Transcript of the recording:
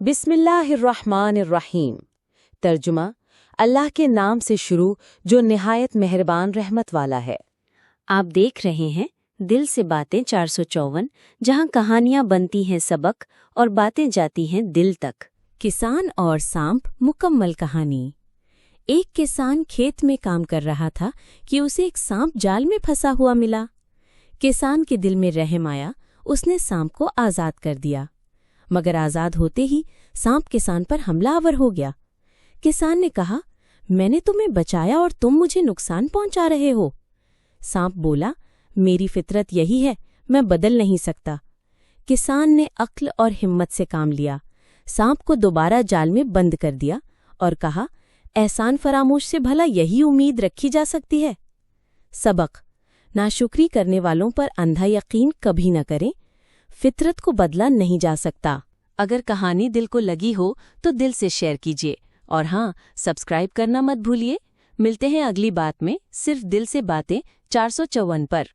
बिस्मिल्लाहिर्रहमानिर्रहीम। तर्जुमा, अल्लाह के नाम से शुरू जो निहायत मेहरबान रहमत वाला है। आप देख रहे हैं दिल से बातें 454, जहां कहानियां बनती हैं सबक और बातें जाती हैं दिल तक। किसान और सांप मुकम्मल कहानी। एक किसान खेत में काम कर रहा था कि उसे एक सांप जाल में फंसा हुआ मिला। किसान के दिल में रहम आया, उसने सांप को आज़ाद कर दिया। मगर आज़ाद होते ही सांप किसान पर हमलावर हो गया। किसान ने कहा, मैंने तुम्हें बचाया और तुम मुझे नुकसान पहुंचा रहे हो। सांप बोला, मेरी फितरत यही है, मैं बदल नहीं सकता। किसान ने अक्ल और हिम्मत से काम लिया। सांप को दोबारा जाल में बंद कर दिया और कहा, एहसान फरामोश से भला यही उम्मीद रखी जा सकती है। सबक, नाशुक्री करने वालों पर अंधा यकीन कभी न करें। फितरत को बदला नहीं जा सकता। अगर कहानी दिल को लगी हो तो दिल से शेयर कीजिए और हाँ, सब्सक्राइब करना मत भूलिए। मिलते हैं अगली बात में, सिर्फ दिल से बातें 454 पर।